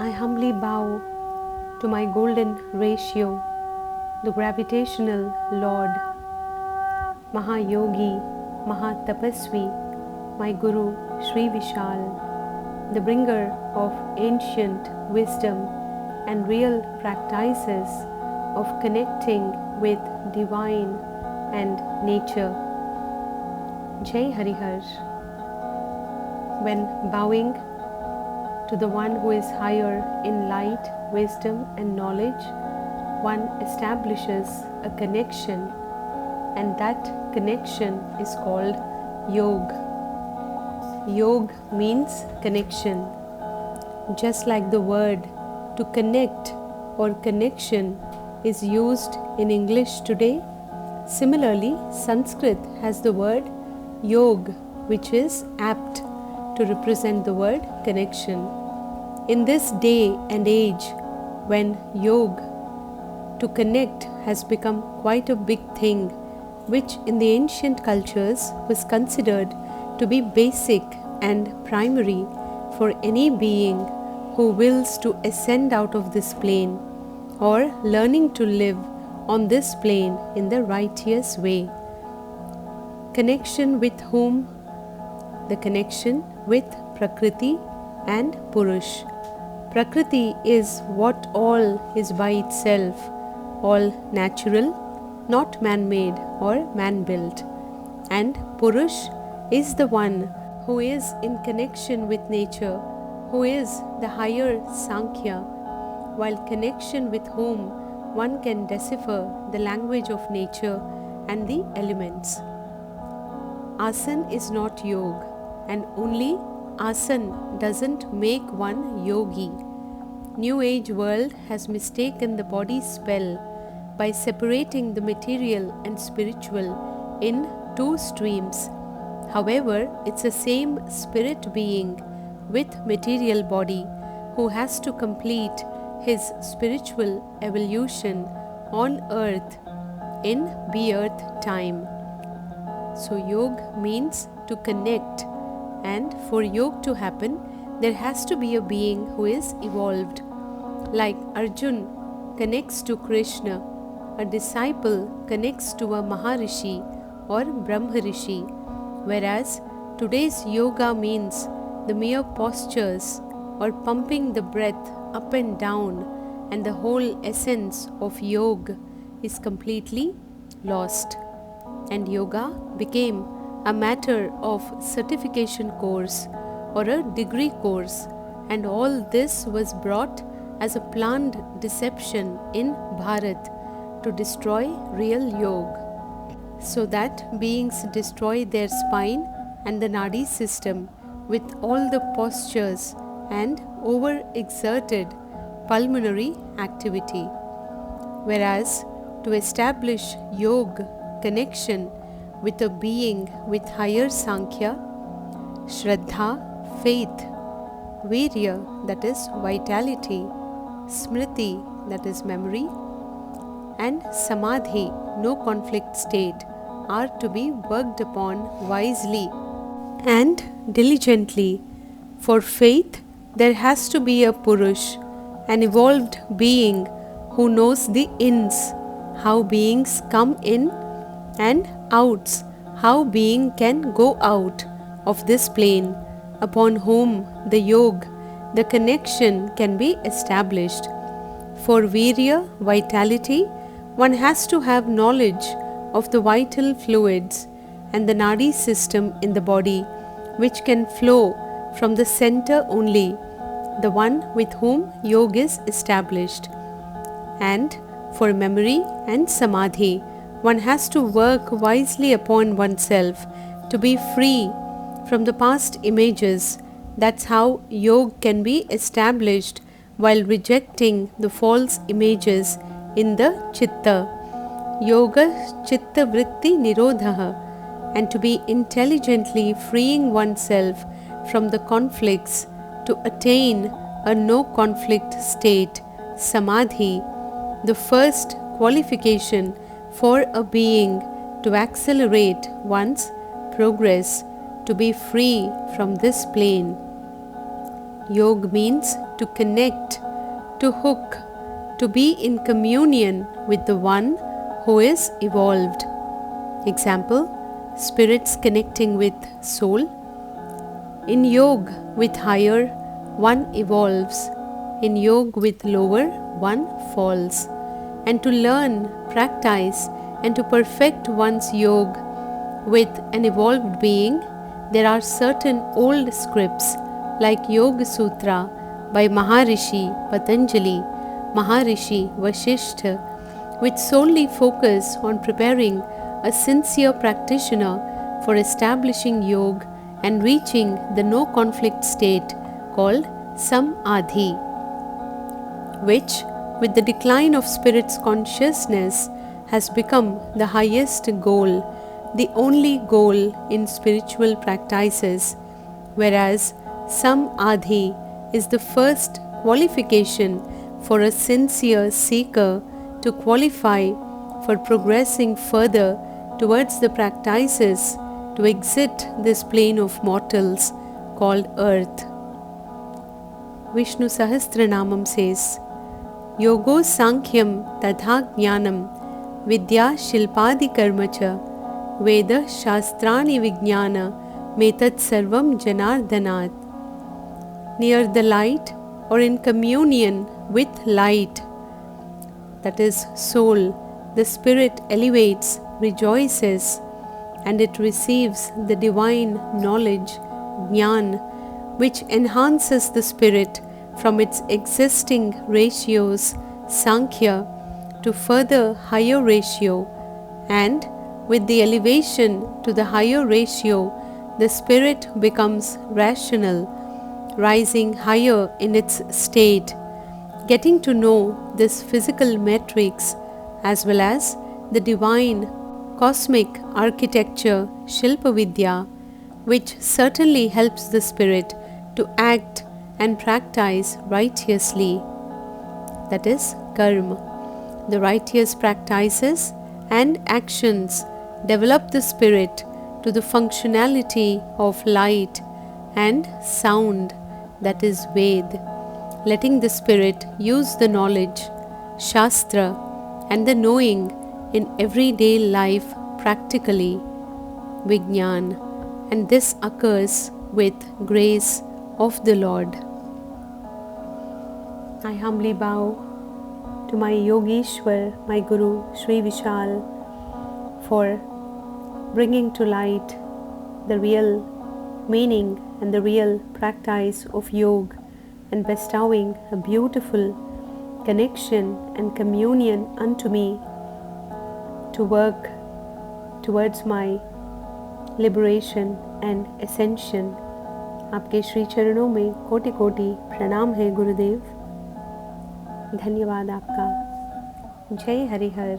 I humbly bow to my golden ratio, the gravitational Lord, Mahayogi, Mahatapasvi, my Guru Sri Vishal, the bringer of ancient wisdom and real practices of connecting with divine and nature. Jai Harihar. When bowing to the one who is higher in light, wisdom and knowledge, one establishes a connection, and that connection is called Yog. Yog means connection. Just like the word to connect or connection is used in English today, similarly Sanskrit has the word Yog, which is apt to represent the word connection. In this day and age, when Yog, to connect, has become quite a big thing, which in the ancient cultures was considered to be basic and primary for any being who wills to ascend out of this plane or learning to live on this plane in the righteous way. Connection with whom? The connection with Prakriti and Purush. Prakriti is what all is by itself, all natural, not man-made or man-built. And Purush is the one who is in connection with nature, who is the higher Sankhya, while connection with whom one can decipher the language of nature and the elements. Asan is not Yog, and only Asan doesn't make one yogi. New Age world has mistaken the body's spell by separating the material and spiritual in two streams. However, it's the same spirit being with material body who has to complete his spiritual evolution on earth in Earth time. So Yog means to connect, and for Yog to happen, there has to be a being who is evolved. Like Arjun connects to Krishna, a disciple connects to a Maharishi or Brahmarishi, whereas today's yoga means the mere postures or pumping the breath up and down, and the whole essence of yoga is completely lost. And yoga became a matter of certification course or a degree course, and all this was brought as a planned deception in Bharat to destroy real yoga, so that beings destroy their spine and the nadi system with all the postures and over-exerted pulmonary activity. Whereas to establish yoga connection with a being with higher Sankhya, Shraddha, faith, Virya, that is vitality, Smriti, that is memory, and Samadhi, no conflict state, are to be worked upon wisely and diligently. For faith, there has to be a Purush, an evolved being who knows the ins, how beings come in, and outs, how being can go out of this plane, upon whom the Yog, the connection, can be established. For Virya, vitality, one has to have knowledge of the vital fluids and the nadi system in the body, which can flow from the center only, the one with whom yoga is established. And for memory and samadhi, one has to work wisely upon oneself to be free from the past images. That's how yoga can be established, while rejecting the false images in the chitta. Yoga chitta vritti nirodha, and to be intelligently freeing oneself from the conflicts to attain a no conflict state, samadhi, the first qualification for a being to accelerate one's progress to be free from this plane. Yoga means to connect, to hook, to be in communion with the one who is evolved. Example, spirits connecting with soul. In yoga with higher, one evolves. In yoga with lower, one falls. And to learn, practice, and to perfect one's yoga with an evolved being, there are certain old scripts like Yoga Sutra by Maharishi Patanjali, Maharishi Vasishtha, which solely focus on preparing a sincere practitioner for establishing yoga and reaching the no-conflict state called Samadhi, which, with the decline of spirit's consciousness, has become the highest goal, the only goal in spiritual practices, whereas Samadhi is the first qualification for a sincere seeker to qualify for progressing further towards the practices to exit this plane of mortals called earth. Vishnu Sahasranamam says, Yogo Sankyam Tadha Jnanam Vidya Shilpadi Karmacha Veda Shastrani Vijnana Metat Sarvam Janardhanat. Near the light or in communion with light, that is soul, the spirit elevates, rejoices, and it receives the divine knowledge, jnana, which enhances the spirit from its existing ratios, sankhya, to further higher ratio, and with the elevation to the higher ratio, the spirit becomes rational, rising higher in its state, getting to know this physical matrix as well as the divine cosmic architecture Shilpa Vidya, which certainly helps the spirit to act and practice righteously, that is karma. The righteous practices and actions develop the spirit to the functionality of light and sound, that is Ved, letting the spirit use the knowledge, Shastra, and the knowing in everyday life practically, Vijnan, and this occurs with grace of the Lord. I humbly bow to my Yogeshwar, my Guru, Sri Vishal, for bringing to light the real meaning and the real practice of yoga and bestowing a beautiful connection and communion unto me to work towards my liberation and ascension. आपके श्री चरणों में कोटि कोटि प्रणाम है गुरुदेव। धन्यवाद आपका। जय हरिहर।